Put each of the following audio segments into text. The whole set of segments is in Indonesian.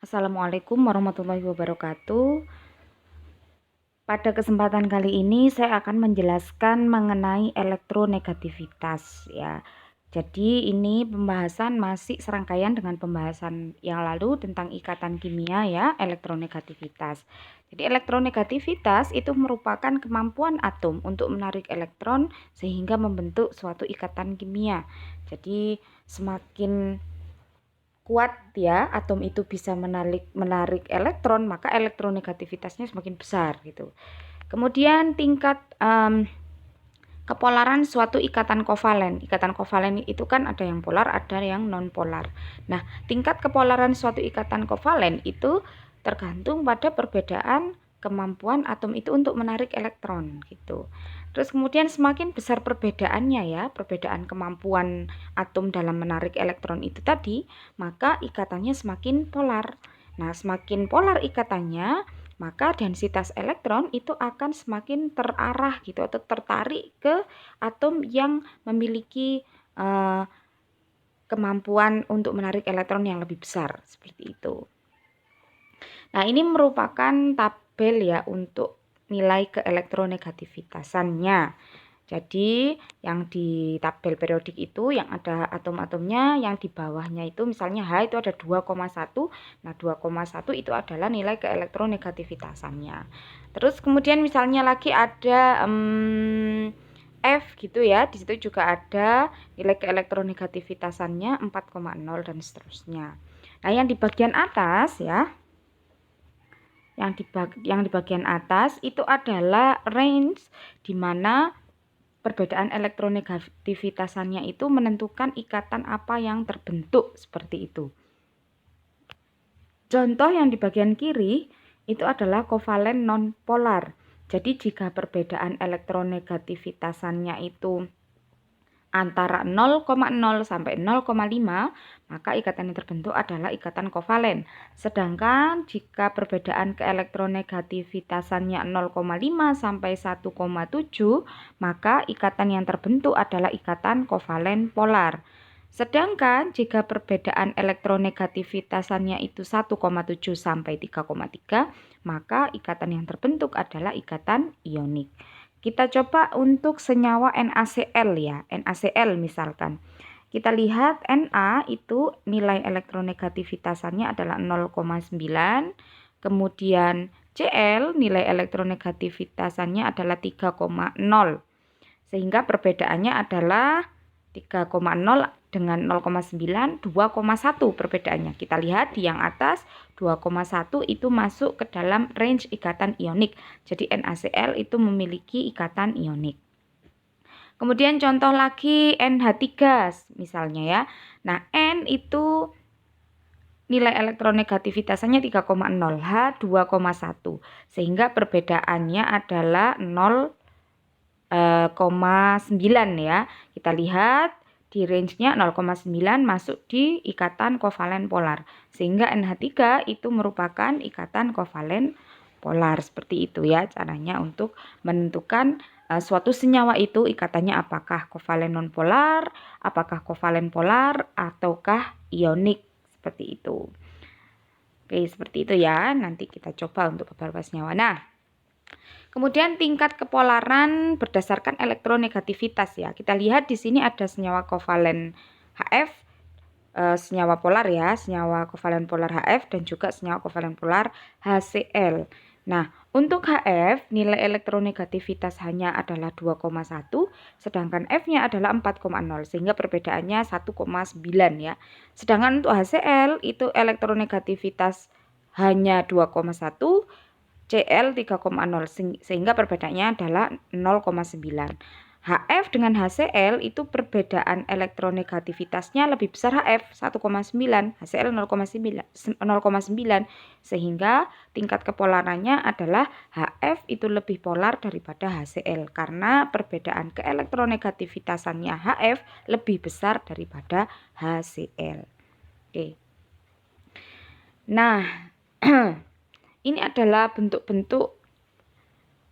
Assalamualaikum warahmatullahi wabarakatuh. Pada kesempatan kali ini saya akan menjelaskan mengenai elektronegativitas ya. Jadi ini pembahasan masih serangkaian dengan pembahasan yang lalu tentang ikatan kimia ya, elektronegativitas. Jadi elektronegativitas itu merupakan kemampuan atom untuk menarik elektron sehingga membentuk suatu ikatan kimia. Jadi semakin kuat ya atom itu bisa menarik elektron, maka elektronegativitasnya semakin besar gitu. Kemudian tingkat kepolaran suatu ikatan kovalen. Ikatan kovalen itu kan ada yang polar, ada yang non polar. Nah, tingkat kepolaran suatu ikatan kovalen itu tergantung pada perbedaan kemampuan atom itu untuk menarik elektron gitu. Terus kemudian semakin besar perbedaannya ya, perbedaan kemampuan atom dalam menarik elektron itu tadi, maka ikatannya semakin polar. Nah, semakin polar ikatannya, maka densitas elektron itu akan semakin terarah gitu atau tertarik ke atom yang memiliki kemampuan untuk menarik elektron yang lebih besar seperti itu. Nah, ini merupakan tabel ya untuk nilai keelektronegativitasannya. Jadi yang di tabel periodik itu yang ada atom-atomnya, yang di bawahnya itu misalnya H itu ada 2,1. Nah, 2,1 itu adalah nilai keelektronegativitasannya. Terus kemudian misalnya lagi ada F gitu ya. Di situ juga ada nilai keelektronegativitasannya 4,0 dan seterusnya. Nah, yang di bagian atas ya, yang di bagian atas itu adalah range di mana perbedaan elektronegativitasnya itu menentukan ikatan apa yang terbentuk seperti itu. Contoh yang di bagian kiri itu adalah kovalen non-polar. Jadi jika perbedaan elektronegativitasnya itu antara 0,0 sampai 0,5, maka ikatan yang terbentuk adalah ikatan kovalen. Sedangkan jika perbedaan keelektronegativitasannya 0,5 sampai 1,7, maka ikatan yang terbentuk adalah ikatan kovalen polar. Sedangkan jika perbedaan elektronegativitasnya itu 1,7 sampai 3,3, maka ikatan yang terbentuk adalah ikatan ionik. Kita coba untuk senyawa NaCl ya, NaCl misalkan. Kita lihat Na itu nilai elektronegativitasnya adalah 0,9, kemudian Cl nilai elektronegativitasnya adalah 3,0. Sehingga perbedaannya adalah 3,0 dengan 0,9, 2,1 perbedaannya. Kita lihat di yang atas 2,1 itu masuk ke dalam range ikatan ionik. Jadi NaCl itu memiliki ikatan ionik. Kemudian contoh lagi NH3 misalnya ya. Nah, N itu nilai elektronegativitasnya 3,0, H 2,1. Sehingga perbedaannya adalah 0,9 ya. Kita lihat di range-nya 0,9 masuk di ikatan kovalen polar. Sehingga NH3 itu merupakan ikatan kovalen polar. Seperti itu ya caranya untuk menentukan suatu senyawa itu ikatannya apakah kovalen nonpolar, apakah kovalen polar, ataukah ionik. Seperti itu. Oke, seperti itu ya. Nanti kita coba untuk beberapa senyawa. Nah, kemudian tingkat kepolaran berdasarkan elektronegativitas ya. Kita lihat di sini ada senyawa kovalen HF, senyawa polar ya, senyawa kovalen polar HF dan juga senyawa kovalen polar HCl. Nah, untuk HF nilai elektronegativitas hanya adalah 2,1, sedangkan F-nya adalah 4,0 sehingga perbedaannya 1,9 ya. Sedangkan untuk HCl itu elektronegativitas hanya 2,1, Cl 3,0 sehingga perbedaannya adalah 0,9. HF dengan HCl itu perbedaan elektronegativitasnya lebih besar HF 1,9, HCl 0,9 sehingga tingkat kepolarannya adalah HF itu lebih polar daripada HCl karena perbedaan keelektronegativitasannya HF lebih besar daripada HCl. Oke. Nah, ini adalah bentuk-bentuk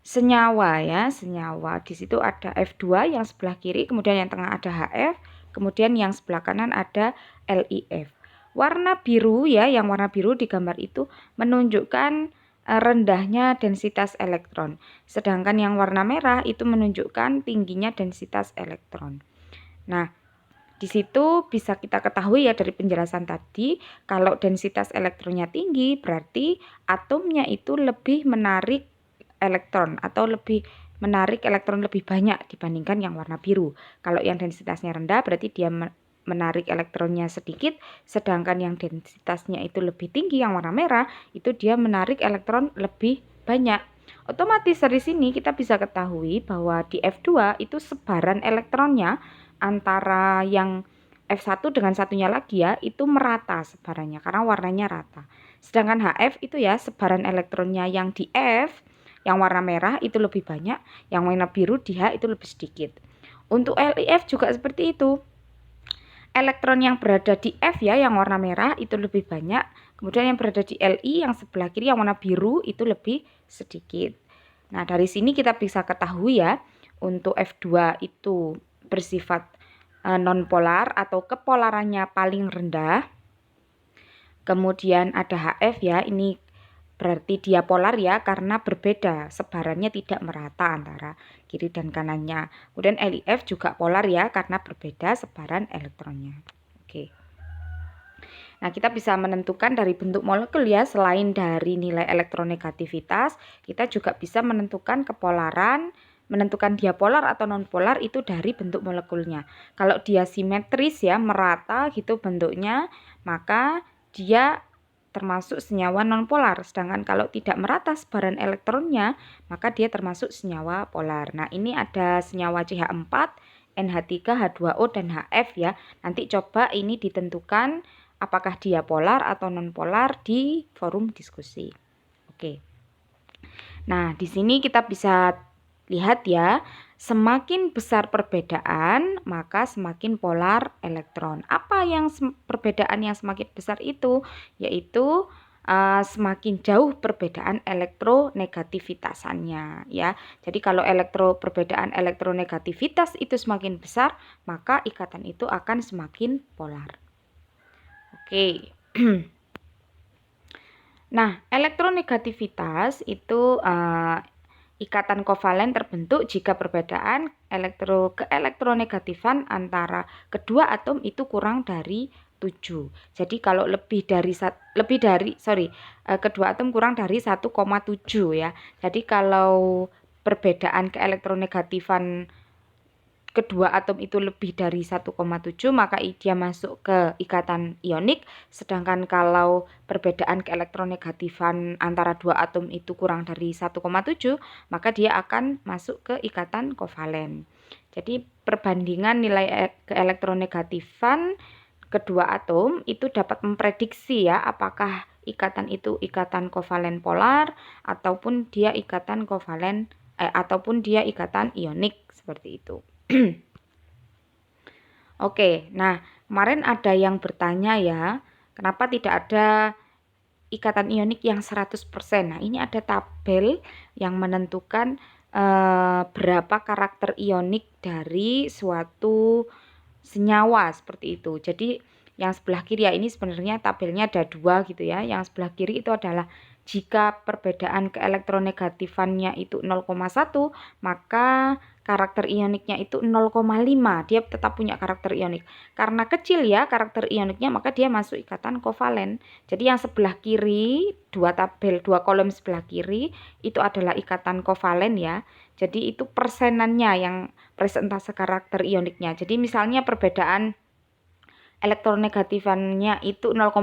senyawa ya, senyawa. Di situ ada F2 yang sebelah kiri, kemudian yang tengah ada HF, kemudian yang sebelah kanan ada LiF. Warna biru ya, yang warna biru di gambar itu menunjukkan rendahnya densitas elektron. Sedangkan yang warna merah itu menunjukkan tingginya densitas elektron. Nah, di situ bisa kita ketahui ya dari penjelasan tadi, kalau densitas elektronnya tinggi berarti atomnya itu lebih menarik elektron atau lebih menarik elektron lebih banyak dibandingkan yang warna biru. Kalau yang densitasnya rendah berarti dia menarik elektronnya sedikit, sedangkan yang densitasnya itu lebih tinggi yang warna merah itu dia menarik elektron lebih banyak. Otomatis dari sini kita bisa ketahui bahwa di F2 itu sebaran elektronnya antara yang F1 dengan satunya lagi ya itu merata sebarannya karena warnanya rata. Sedangkan HF itu ya sebaran elektronnya yang di F yang warna merah itu lebih banyak, yang warna biru di H itu lebih sedikit. Untuk LIF juga seperti itu. Elektron yang berada di F ya yang warna merah itu lebih banyak, kemudian yang berada di Li yang sebelah kiri yang warna biru itu lebih sedikit. Nah, dari sini kita bisa ketahui ya, untuk F2 itu bersifat nonpolar atau kepolarannya paling rendah. Kemudian ada HF ya, ini berarti dia polar ya karena berbeda, sebarannya tidak merata antara kiri dan kanannya. Kemudian LIF juga polar ya karena berbeda sebaran elektronnya. Oke. Nah, kita bisa menentukan dari bentuk molekul ya, selain dari nilai elektronegativitas, kita juga bisa menentukan kepolaran, menentukan dia polar atau nonpolar itu dari bentuk molekulnya. Kalau dia simetris ya, merata gitu bentuknya, maka dia termasuk senyawa nonpolar. Sedangkan kalau tidak merata sebaran elektronnya, maka dia termasuk senyawa polar. Nah, ini ada senyawa CH4, NH3, H2O, dan HF ya. Nanti coba ini ditentukan apakah dia polar atau nonpolar di forum diskusi. Oke. Nah, di sini kita bisa lihat ya, semakin besar perbedaan, maka semakin polar elektron. Apa yang perbedaan yang semakin besar itu? Yaitu semakin jauh perbedaan elektronegativitasannya ya. Jadi kalau perbedaan elektronegativitas itu semakin besar, maka ikatan itu akan semakin polar. Oke. Nah, elektronegativitas itu ikatan kovalen terbentuk jika perbedaan keelektronegatifan antara kedua atom itu kurang dari 7. Jadi kalau kedua atom kurang dari 1,7 ya. Jadi kalau perbedaan keelektronegatifan kedua atom itu lebih dari 1,7 maka dia masuk ke ikatan ionik, sedangkan kalau perbedaan keelektronegatifan antara dua atom itu kurang dari 1,7 maka dia akan masuk ke ikatan kovalen. Jadi perbandingan nilai keelektronegatifan kedua atom itu dapat memprediksi ya apakah ikatan itu ikatan kovalen polar ataupun dia ikatan kovalen ataupun dia ikatan ionik seperti itu. Oke, nah kemarin ada yang bertanya ya, kenapa tidak ada ikatan ionik yang 100%? Nah, ini ada tabel yang menentukan berapa karakter ionik dari suatu senyawa seperti itu. Jadi yang sebelah kiri ya, ini sebenarnya tabelnya ada 2 gitu ya. Yang sebelah kiri itu adalah jika perbedaan keelektronegatifannya itu 0,1, maka karakter ioniknya itu 0,5. Dia tetap punya karakter ionik. Karena kecil ya karakter ioniknya, maka dia masuk ikatan kovalen. Jadi yang sebelah kiri, 2 kolom sebelah kiri itu adalah ikatan kovalen ya. Jadi itu persenannya yang persentase karakter ioniknya. Jadi misalnya perbedaan elektronegatifannya itu 0,8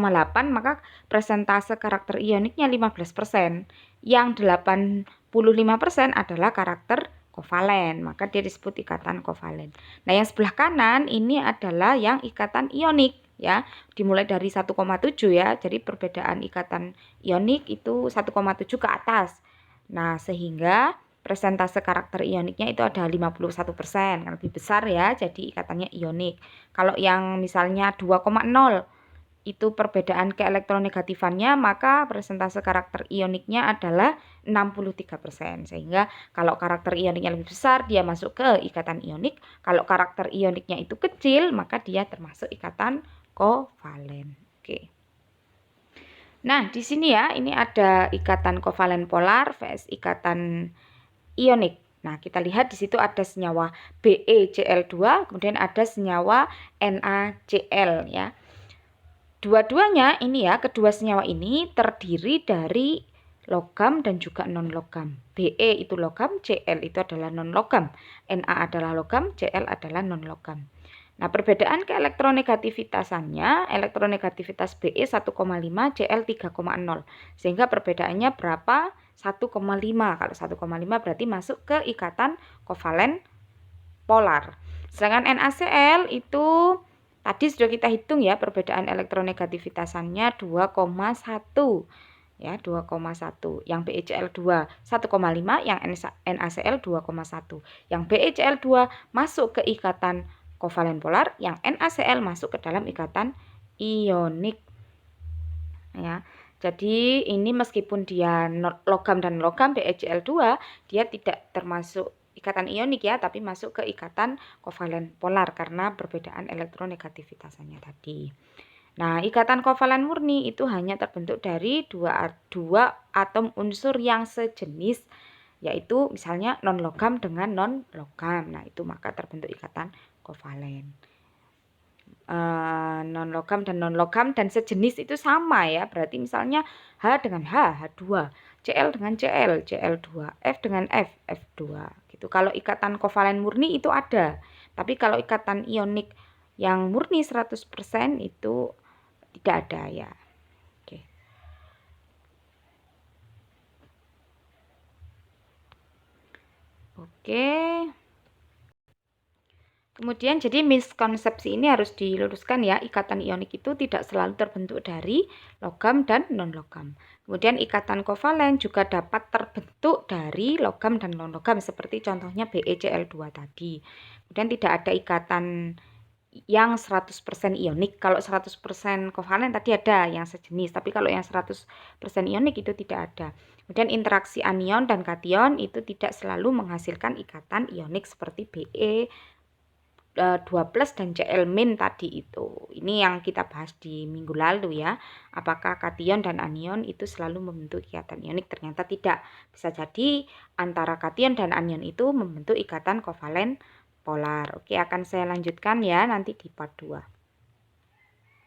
maka persentase karakter ioniknya 15%. Yang 85% adalah karakter kovalen, maka dia disebut ikatan kovalen. Nah, yang sebelah kanan ini adalah yang ikatan ionik ya, dimulai dari 1,7 ya. Jadi perbedaan ikatan ionik itu 1,7 ke atas. Nah, sehingga persentase karakter ioniknya itu ada 51%, lebih besar ya, jadi ikatannya ionik. Kalau yang misalnya 2,0 itu perbedaan keelektronegatifannya, maka persentase karakter ioniknya adalah 63%. Sehingga kalau karakter ioniknya lebih besar, dia masuk ke ikatan ionik. Kalau karakter ioniknya itu kecil, maka dia termasuk ikatan kovalen. Oke. Nah, di sini ya, ini ada ikatan kovalen polar vs ikatan ionik. Nah, kita lihat di situ ada senyawa BeCl2, kemudian ada senyawa NaCl ya. Dua-duanya ini ya, kedua senyawa ini terdiri dari logam dan juga non-logam. Be itu logam, Cl itu adalah non-logam. Na adalah logam, Cl adalah non-logam. Nah, perbedaan keelektronegativitasannya, elektronegativitas Be 1,5, Cl 3,0. Sehingga perbedaannya berapa? 1,5. Kalau 1,5 berarti masuk ke ikatan kovalen polar. Sedangkan NaCl itu tadi sudah kita hitung ya, perbedaan elektronegativitasannya 2,1 ya, 2,1. Yang BeCl2 1,5, yang NaCl 2,1. Yang BeCl2 masuk ke ikatan kovalen polar, yang NaCl masuk ke dalam ikatan ionik ya. Jadi ini meskipun dia logam dan logam BeCl2, dia tidak termasuk ikatan ionik ya, tapi masuk ke ikatan kovalen polar karena perbedaan elektronegativitasnya tadi. Nah, ikatan kovalen murni itu hanya terbentuk dari dua atom unsur yang sejenis, yaitu misalnya non-logam dengan non-logam. Nah, itu maka terbentuk ikatan kovalen. Non-logam dan non-logam dan sejenis itu sama ya, berarti misalnya H dengan H, H2, Cl dengan Cl, Cl2, F dengan F, F2 gitu. Kalau ikatan kovalen murni itu ada, tapi kalau ikatan ionik yang murni 100% itu tidak ada ya. Oke. Oke. Kemudian jadi miskonsepsi ini harus diluruskan ya, ikatan ionik itu tidak selalu terbentuk dari logam dan non-logam. Kemudian ikatan kovalen juga dapat terbentuk dari logam dan non-logam seperti contohnya BeCl2 tadi. Kemudian tidak ada ikatan yang 100% ionik. Kalau 100% kovalen tadi ada yang sejenis, tapi kalau yang 100% ionik itu tidak ada. Kemudian interaksi anion dan kation itu tidak selalu menghasilkan ikatan ionik seperti Be 2+ dan Cl- tadi itu. Ini yang kita bahas di minggu lalu ya. Apakah kation dan anion itu selalu membentuk ikatan ionik? Ternyata tidak. Bisa jadi antara kation dan anion itu membentuk ikatan kovalen polar. Oke, akan saya lanjutkan ya nanti di part 2.